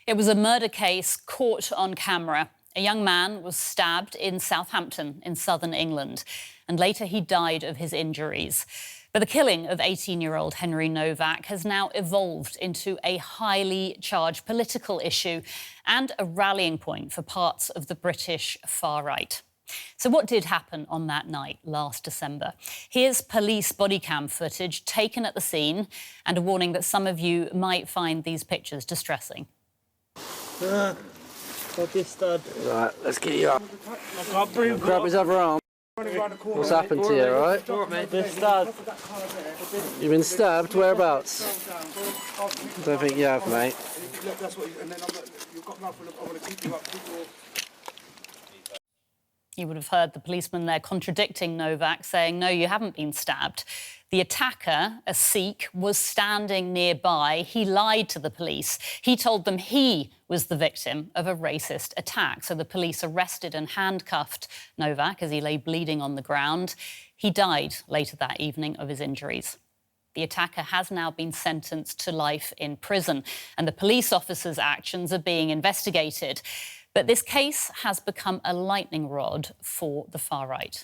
It was a murder case caught on camera. A young man was stabbed in Southampton in southern England, and later he died of his injuries. But the killing of 18-year-old Henry Novak has now evolved into a highly charged political issue and a rallying point for parts of the British far right. So what did happen on that night last December? Here's police body cam footage taken at the scene and a warning that some of you might find these pictures distressing. Got this stud. Right, let's get you up. I can't breathe. Grab his other arm. What's happened to you, right? This stud. You've been stabbed? Whereabouts? Don't think you have, mate. You would have heard the policeman there contradicting Novak, saying, no, you haven't been stabbed. The attacker, a Sikh, was standing nearby. He lied to the police. He told them he was the victim of a racist attack. So the police arrested and handcuffed Novak as he lay bleeding on the ground. He died later that evening of his injuries. The attacker has now been sentenced to life in prison, and the police officer's actions are being investigated. But this case has become a lightning rod for the far right.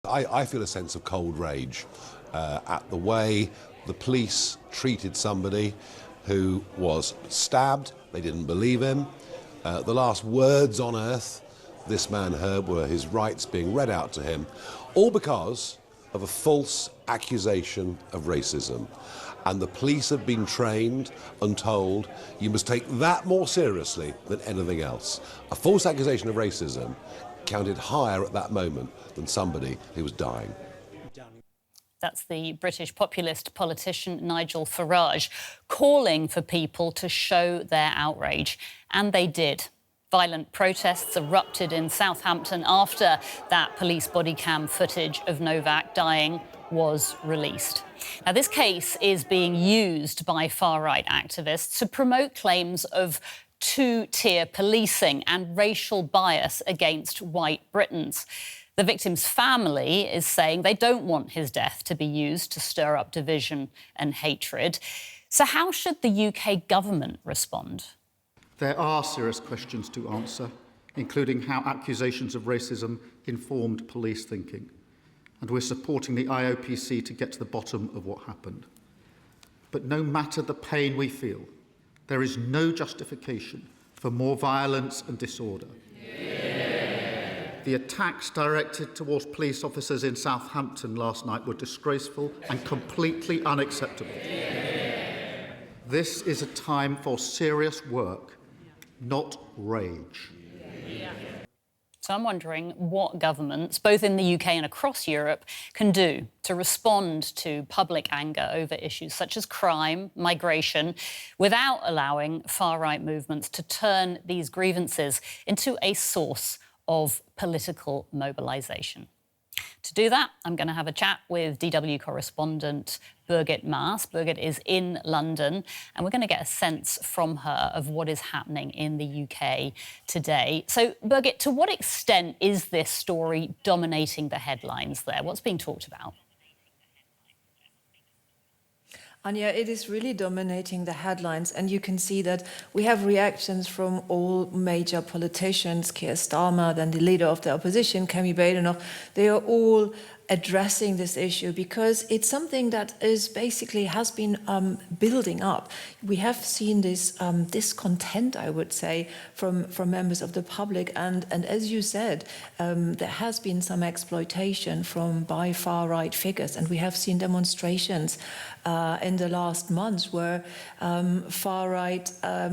I feel a sense of cold rage at the way the police treated somebody who was stabbed. They didn't believe him. The last words on earth this man heard were his rights being read out to him, all because of a false accusation of racism. And the police have been trained and told you must take that more seriously than anything else. A false accusation of racism counted higher at that moment than somebody who was dying. That's the British populist politician Nigel Farage calling for people to show their outrage. And they did. Violent protests erupted in Southampton after that police body cam footage of Novak dying was released. Now, this case is being used by far-right activists to promote claims of two-tier policing and racial bias against white Britons. The victim's family is saying they don't want his death to be used to stir up division and hatred. So how should the UK government respond? There are serious questions to answer, including how accusations of racism informed police thinking. And we're supporting the IOPC to get to the bottom of what happened. But no matter the pain we feel, there is no justification for more violence and disorder. Yeah. The attacks directed towards police officers in Southampton last night were disgraceful and completely unacceptable. Yeah. This is a time for serious work, not rage. Yeah. So I'm wondering what governments, both in the UK and across Europe, can do to respond to public anger over issues such as crime, migration, without allowing far-right movements to turn these grievances into a source of political mobilisation. To do that, I'm going to have a chat with DW correspondent Birgit Maas. Birgit is in London, and we're going to get a sense from her of what is happening in the UK today. So, Birgit, to what extent is this story dominating the headlines there? What's being talked about? Anja, it is really dominating the headlines, and you can see that we have reactions from all major politicians, Keir Starmer, then the leader of the opposition, Kemi Badenoch. They are all addressing this issue because it's something that is basically has been building up. We have seen this discontent, I would say, from members of the public, and as you said, there has been some exploitation by far-right figures, and we have seen demonstrations in the last months where far-right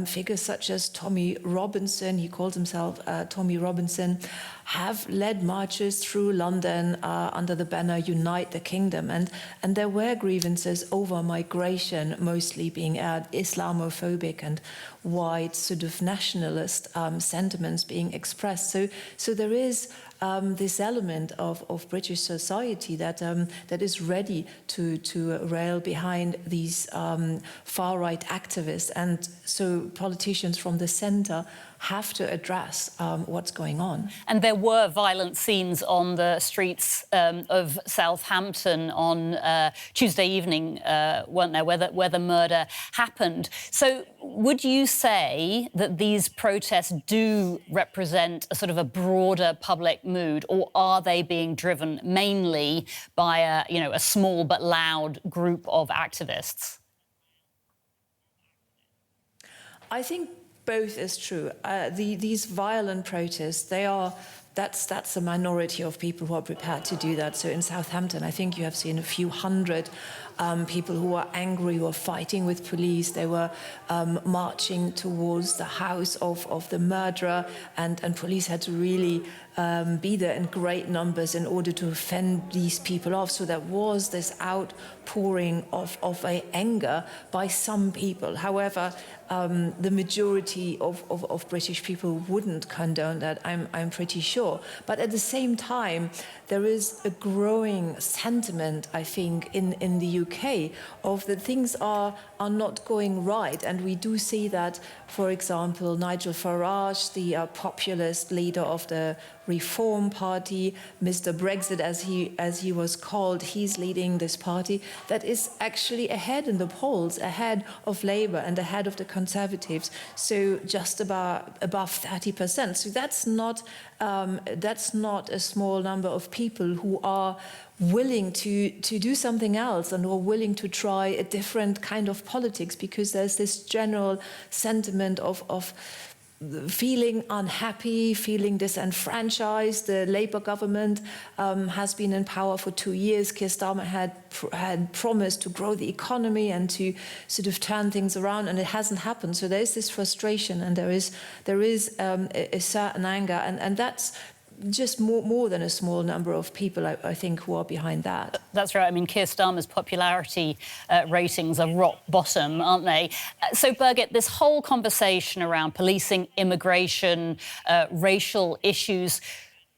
figures such as Tommy Robinson, he calls himself Tommy Robinson, have led marches through London under the banner Unite the Kingdom. And there were grievances over migration, mostly being Islamophobic and white sort of nationalist sentiments being expressed. So there is this element of British society that is ready to rail behind these far-right activists. And so politicians from the centre have to address what's going on. And there were violent scenes on the streets of Southampton on Tuesday evening, weren't there, where the murder happened. So would you say that these protests do represent a sort of a broader public mood, or are they being driven mainly by a small but loud group of activists? I think both is true. These violent protests, that's a minority of people who are prepared to do that. So in Southampton, I think you have seen a few hundred people who are angry, who are fighting with police. They were marching towards the house of the murderer, and police had to really be there in great numbers in order to fend these people off. So there was this outpouring of anger by some people. However, the majority of British people wouldn't condone that, I'm pretty sure. But at the same time, there is a growing sentiment, I think, in the UK of that things are not going right. And we do see that, for example, Nigel Farage, the populist leader of the Reform Party, Mr. Brexit, as he was called, he's leading this party that is actually ahead in the polls, ahead of Labour and ahead of the Conservatives, so just above 30%. So that's not a small number of people who are willing to do something else and who are willing to try a different kind of politics, because there's this general sentiment of feeling unhappy, feeling disenfranchised. The Labour government has been in power for 2 years. Keir Starmer had promised to grow the economy and to sort of turn things around, and it hasn't happened. So there is this frustration, and there is a certain anger, and that's just more than a small number of people, I think, who are behind that. That's right. I mean, Keir Starmer's popularity ratings are rock bottom, aren't they? So, Birgit, this whole conversation around policing, immigration, racial issues,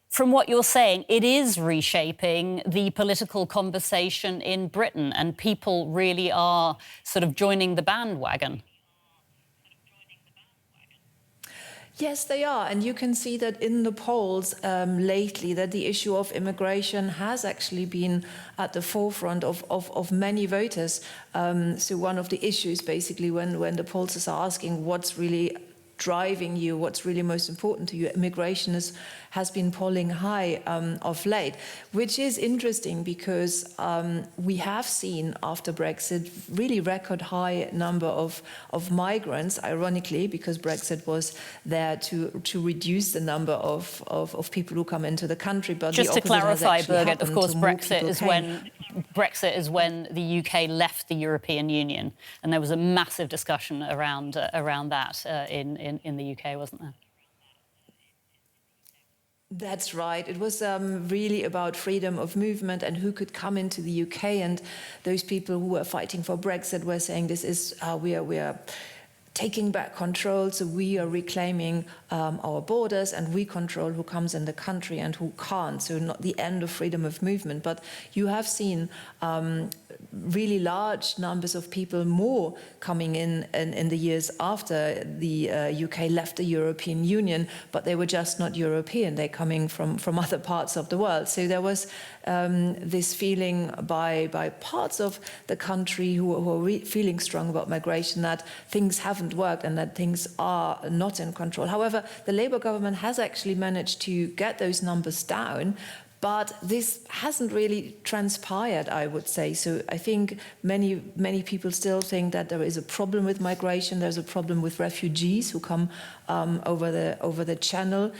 from what you're saying, it is reshaping the political conversation in Britain, and people really are sort of joining the bandwagon. Yes, they are. And you can see that in the polls lately, that the issue of immigration has actually been at the forefront of many voters. So one of the issues, basically, when the pollsters are asking what's really driving you, what's really most important to you, immigration has been polling high of late, which is interesting because we have seen after Brexit really record high number of migrants, ironically, because Brexit was there to reduce the number of people who come into the country. But just to clarify, Birgit, of course, Brexit is when the UK left the European Union, and there was a massive discussion around that in the UK, wasn't there? That's right. It was really about freedom of movement and who could come into the UK. And those people who were fighting for Brexit were saying this is we are taking back control, so we are reclaiming our borders, and we control who comes in the country and who can't. So not the end of freedom of movement, but you have seen really large numbers of people more coming in the years after the UK left the European Union, but they were just not European. They're coming from other parts of the world. So there was this feeling by parts of the country who are feeling strong about migration that things haven't worked and that things are not in control. However, the Labour government has actually managed to get those numbers down, but this hasn't really transpired, I would say. So I think many people still think that there is a problem with migration. There's a problem with refugees who come over the channel,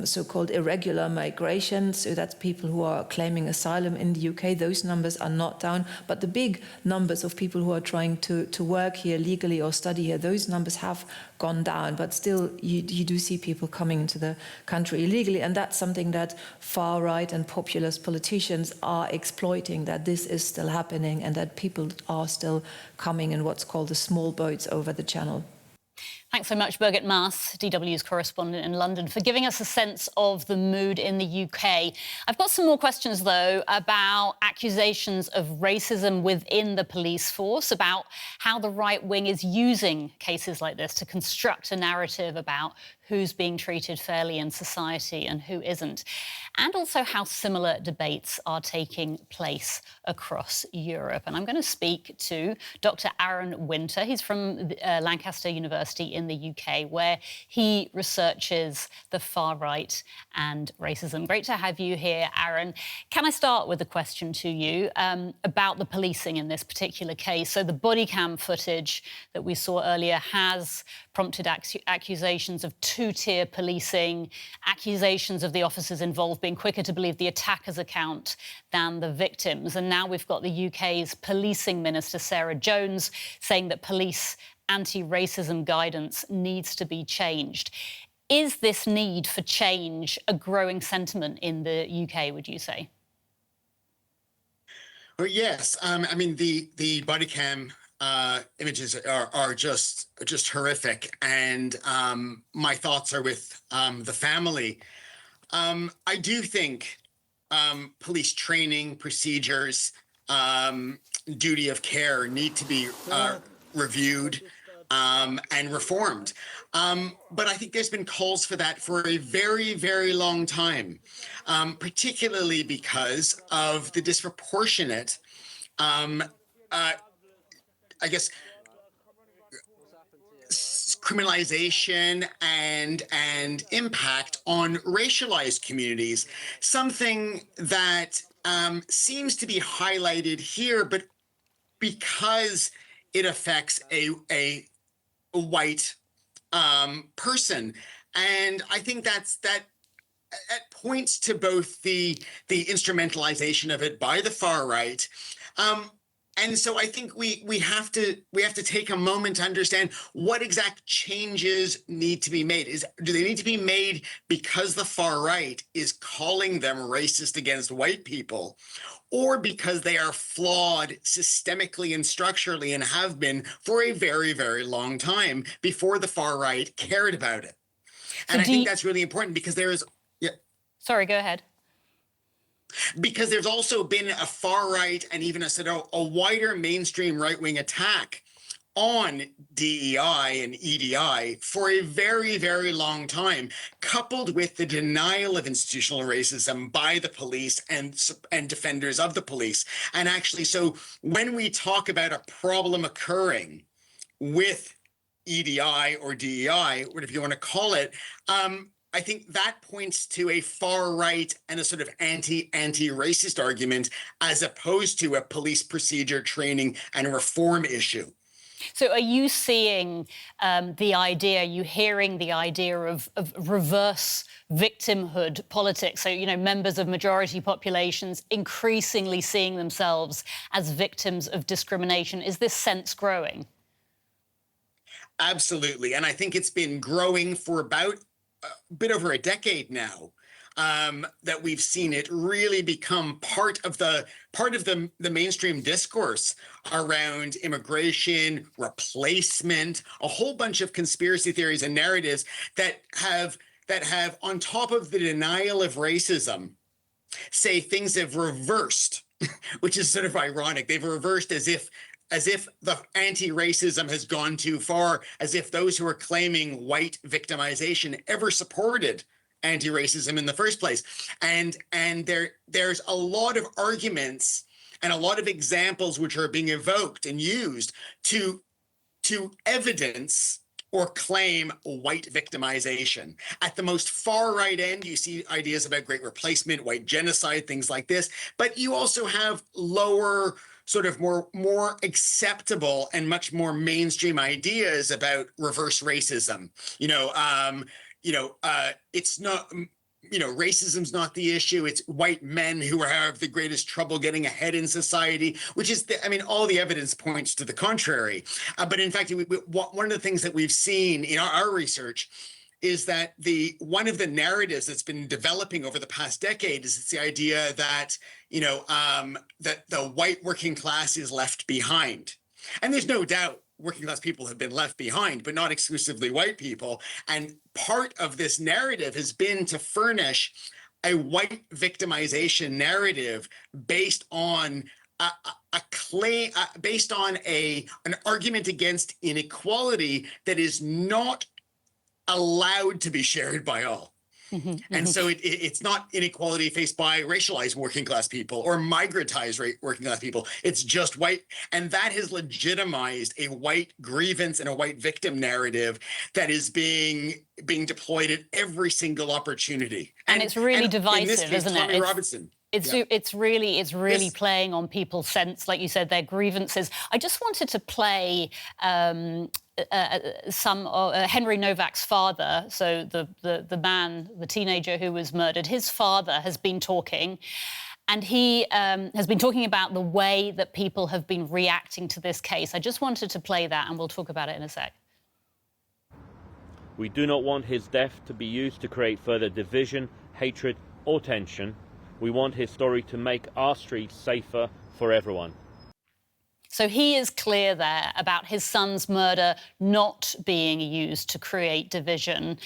so-called irregular migration. So that's people who are claiming asylum in the UK. Those numbers are not down. But the big numbers of people who are trying to work here legally or study here, those numbers have gone down. But still, you do see people coming into the country illegally. And that's something that far-right and populist politicians are exploiting, that this is still happening and that people are still coming in what's called the small boats over the channel. Thanks so much, Birgit Maas, DW's correspondent in London, for giving us a sense of the mood in the UK. I've got some more questions, though, about accusations of racism within the police force, about how the right wing is using cases like this to construct a narrative about who's being treated fairly in society and who isn't, and also how similar debates are taking place across Europe. And I'm going to speak to Dr. Aaron Winter. He's from Lancaster University in the UK, where he researches the far right and racism. Great to have you here, Aaron. Can I start with a question to you about the policing in this particular case? So the body cam footage that we saw earlier has prompted accusations of two-tier policing, accusations of the officers involved being quicker to believe the attacker's account than the victims. And now we've got the UK's policing minister, Sarah Jones, saying that police anti-racism guidance needs to be changed. Is this need for change a growing sentiment in the UK, would you say? Well, yes. I mean, the body cam images are just horrific, and my thoughts are with the family. I do think police training, procedures, duty of care need to be reviewed and reformed. But I think there's been calls for that for a very, very long time, particularly because of the disproportionate, I guess, criminalization and impact on racialized communities, something that seems to be highlighted here, but because it affects a white person. And I think that points to both the instrumentalization of it by the far right. And so I think we have to take a moment to understand what exact changes need to be made. Do they need to be made because the far right is calling them racist against white people, or because they are flawed systemically and structurally and have been for a very, very long time before the far right cared about it? And I think that's really important because there is... Yeah. Sorry, go ahead. Because there's also been a far right and even a wider mainstream right-wing attack on DEI and EDI for a very, very long time, coupled with the denial of institutional racism by the police and defenders of the police. And actually, so when we talk about a problem occurring with EDI or DEI, whatever you want to call it, I think that points to a far right and a sort of anti-racist argument, as opposed to a police procedure training and reform issue. So are you seeing are you hearing the idea of reverse victimhood politics? So, you know, members of majority populations increasingly seeing themselves as victims of discrimination. Is this sense growing? Absolutely. And I think it's been growing for about a bit over a decade now, that we've seen it really become part of the mainstream discourse around immigration, replacement, a whole bunch of conspiracy theories and narratives that have on top of the denial of racism, say things have reversed, which is sort of ironic. They've reversed as if the anti-racism has gone too far, as if those who are claiming white victimization ever supported anti-racism in the first place. And there's a lot of arguments and a lot of examples which are being evoked and used to evidence or claim white victimization. At the most far right end, you see ideas about great replacement, white genocide, things like this. But you also have lower, sort of more acceptable and much more mainstream ideas about reverse racism. It's not, racism's not the issue. It's white men who have the greatest trouble getting ahead in society, which is, all the evidence points to the contrary. But in fact, one of the things that we've seen in our research is that one of the narratives that's been developing over the past decade is the idea that, that the white working class is left behind. And there's no doubt working class people have been left behind, but not exclusively white people. And part of this narrative has been to furnish a white victimization narrative based on a claim, based on an argument against inequality that is not allowed to be shared by all. And so it's not inequality faced by racialized working class people or migrantized working class people. It's just white. And that has legitimized a white grievance and a white victim narrative that is being deployed at every single opportunity. And it's really divisive, in this case, isn't it? Tommy Robinson. It's really Yes. playing on people's sense, like you said, their grievances. I just wanted to play some Henry Novak's father, so the man, the teenager who was murdered. His father has been talking, and he has been talking about the way that people have been reacting to this case. I just wanted to play that, and we'll talk about it in a sec. We do not want his death to be used to create further division, hatred, or tension. We want his story to make our streets safer for everyone. So he is clear there about his son's murder not being used to create division.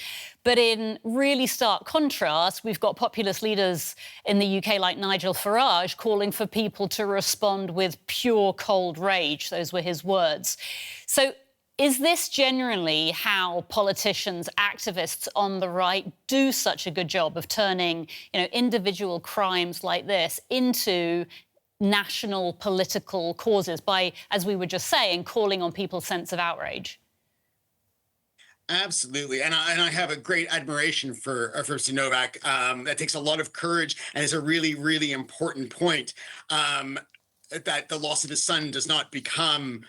But in really stark contrast, we've got populist leaders in the UK like Nigel Farage calling for people to respond with pure cold rage. Those were his words. So is this generally how politicians, activists on the right do such a good job of turning, individual crimes like this into national political causes by, as we were just saying, calling on people's sense of outrage? Absolutely. And I have a great admiration for Mr. Novak. That takes a lot of courage and is a really, really important point, that the loss of his son does not become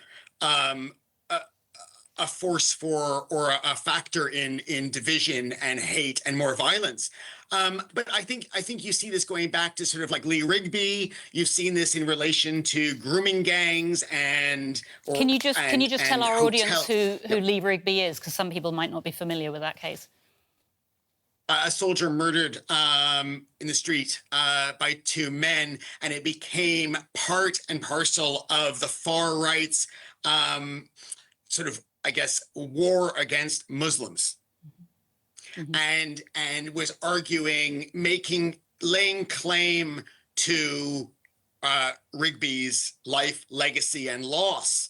a force for or a factor in division and hate and more violence. But I think you see this going back to sort of like Lee Rigby. You've seen this in relation to grooming gangs Can you just tell our audience who Lee Rigby is, because some people might not be familiar with that case? A soldier murdered in the street by two men, and it became part and parcel of the far right's sort of, I guess, war against Muslims. And was arguing, laying claim to Rigby's life, legacy, and loss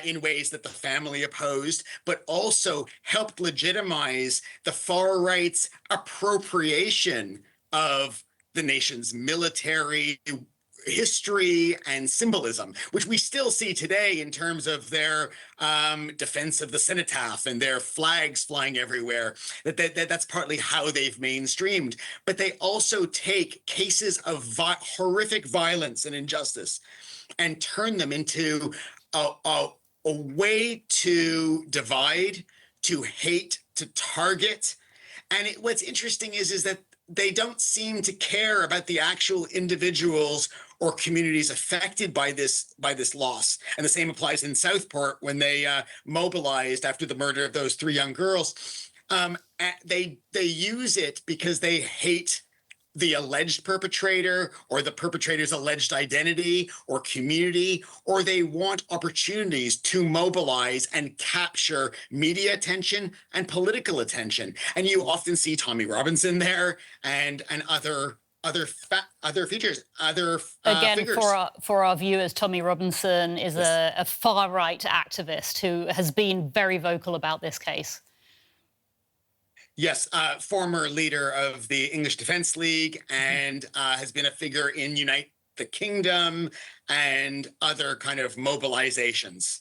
in ways that the family opposed, but also helped legitimize the far right's appropriation of the nation's military history and symbolism, which we still see today in terms of their defense of the cenotaph and their flags flying everywhere. That's partly how they've mainstreamed. But they also take cases of horrific violence and injustice and turn them into a way to divide, to hate, to target. And what's interesting is that they don't seem to care about the actual individuals or communities affected by this loss. And the same applies in Southport when they mobilized after the murder of those three young girls. They use it because they hate the alleged perpetrator or the perpetrator's alleged identity or community, or they want opportunities to mobilize and capture media attention and political attention. And you often see Tommy Robinson there and other features, Again, figures. for our viewers, Tommy Robinson is a far-right activist who has been very vocal about this case. Yes, former leader of the English Defence League and has been a figure in Unite the Kingdom and other kind of mobilizations.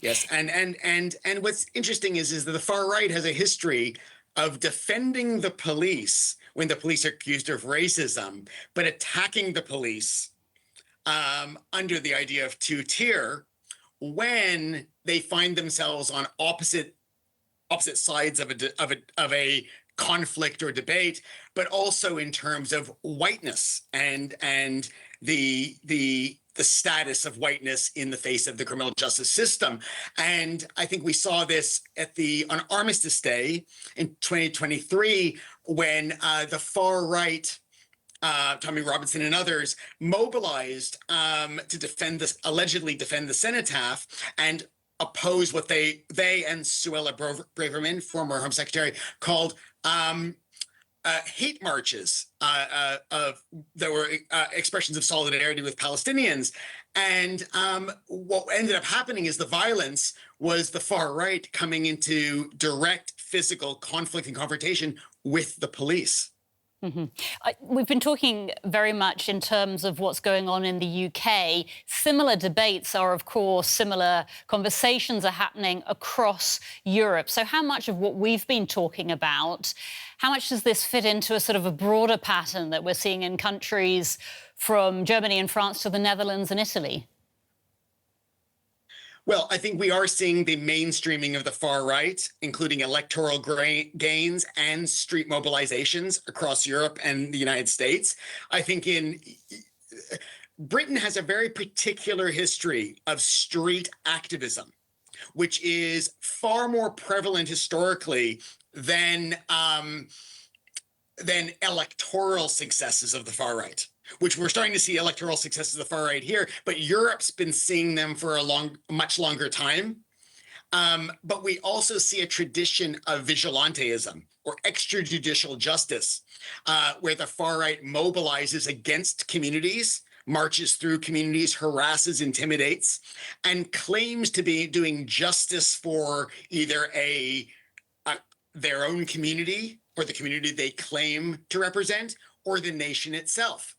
Yes, and what's interesting is that the far right has a history of defending the police when the police are accused of racism, but attacking the police under the idea of two-tier when they find themselves on opposite sides of a conflict or debate, but also in terms of whiteness and the status of whiteness in the face of the criminal justice system. And I think we saw this on Armistice Day in 2023 when the far right, Tommy Robinson and others, mobilized to allegedly defend the cenotaph, and oppose what they and Suella Braverman, former Home Secretary, called hate marches that were expressions of solidarity with Palestinians. And what ended up happening is the violence was the far right coming into direct physical conflict and confrontation with the police. Mm-hmm. We've been talking very much in terms of what's going on in the UK. Similar debates are, of course, similar conversations are happening across Europe. So how much of what we've been talking about, how much does this fit into a sort of a broader pattern that we're seeing in countries from Germany and France to the Netherlands and Italy? Well, I think we are seeing the mainstreaming of the far right, including electoral gains and street mobilizations across Europe and the United States. I think Britain has a very particular history of street activism, which is far more prevalent historically than electoral successes of the far right, which we're starting to see electoral successes of the far right here, but Europe's been seeing them for a much longer time. But we also see a tradition of vigilanteism or extrajudicial justice, where the far right mobilizes against communities, marches through communities, harasses, intimidates, and claims to be doing justice for either their own community or the community they claim to represent, or the nation itself.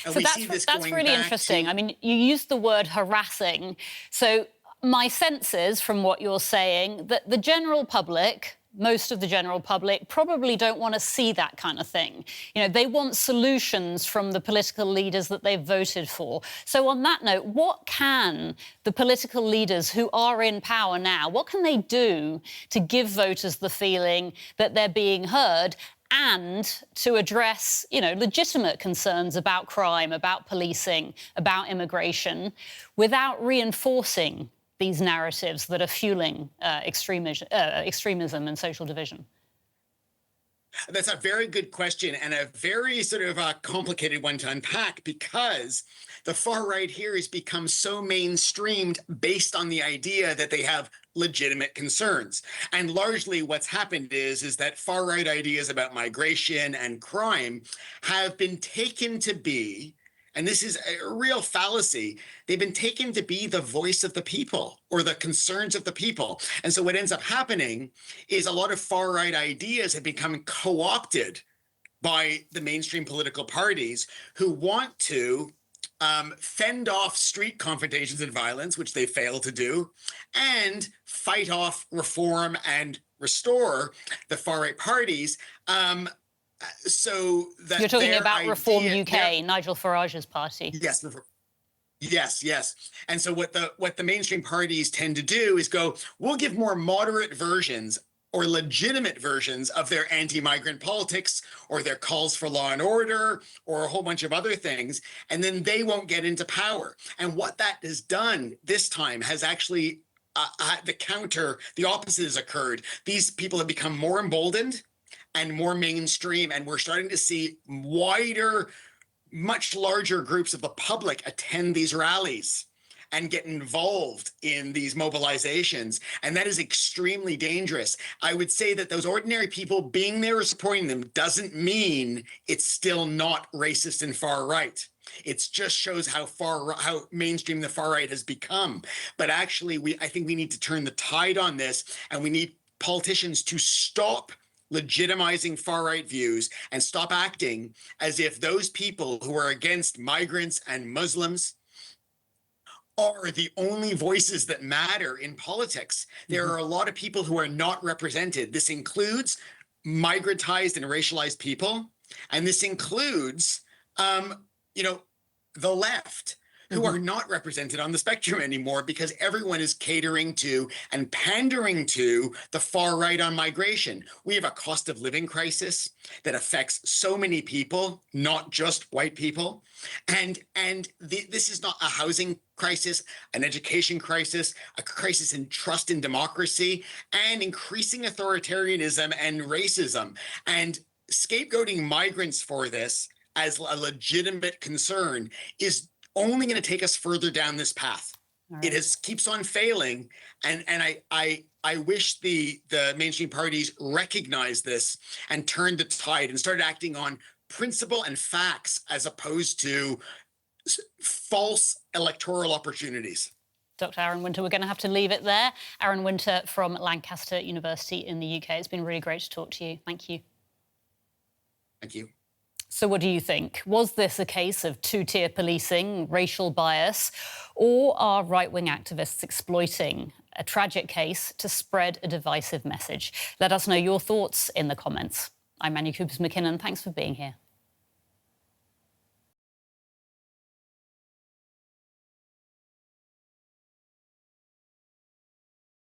And so we see this that's going really back interesting. to... I mean, you used the word harassing. So my sense is, from what you're saying, that the general public, most of the general public, probably don't want to see that kind of thing. You know, they want solutions from the political leaders that they've voted for. So on that note, what can the political leaders who are in power now, what can they do to give voters the feeling that they're being heard and to address, you know, legitimate concerns about crime, about policing, about immigration, without reinforcing these narratives that are fueling extremism and social division? That's a very good question and a very sort of complicated one to unpack, because the far right here has become so mainstreamed based on the idea that they have legitimate concerns. And largely what's happened is that far right ideas about migration and crime have been taken to be, and this is a real fallacy, they've been taken to be the voice of the people or the concerns of the people. And so what ends up happening is a lot of far right ideas have become co-opted by the mainstream political parties who want to fend off street confrontations and violence, which they fail to do, and fight off, reform, and restore the far right parties. So that you're talking about Reform UK, Nigel Farage's party. Yes, yes. And so what the mainstream parties tend to do is go, we'll give more moderate versions or legitimate versions of their anti-migrant politics or their calls for law and order or a whole bunch of other things, and then they won't get into power. And what that has done this time has actually the opposite has occurred. These people have become more emboldened and more mainstream, and we're starting to see wider, much larger groups of the public attend these rallies and get involved in these mobilizations. And that is extremely dangerous. I would say that those ordinary people being there or supporting them doesn't mean it's still not racist and far right. It just shows how mainstream the far right has become. But actually, I think we need to turn the tide on this, and we need politicians to stop legitimizing far-right views and stop acting as if those people who are against migrants and Muslims are the only voices that matter in politics. There are a lot of people who are not represented. This includes migrantized and racialized people, and this includes, the left, who are not represented on the spectrum anymore because everyone is catering to and pandering to the far right on migration. We have a cost of living crisis that affects so many people, not just white people. And this is not a housing crisis, an education crisis, a crisis in trust in democracy, and increasing authoritarianism and racism. And scapegoating migrants for this as a legitimate concern is only going to take us further down this path. It keeps on failing, and I wish the mainstream parties recognized this and turned the tide and started acting on principle and facts as opposed to false electoral opportunities. Dr. Aaron Winter, we're going to have to leave it there. Aaron Winter from Lancaster University in the UK. It's been really great to talk to you. Thank you. Thank you. So what do you think? Was this a case of two-tier policing, racial bias, or are right-wing activists exploiting a tragic case to spread a divisive message? Let us know your thoughts in the comments. I'm Anja Kueppers McKinnon. Thanks for being here.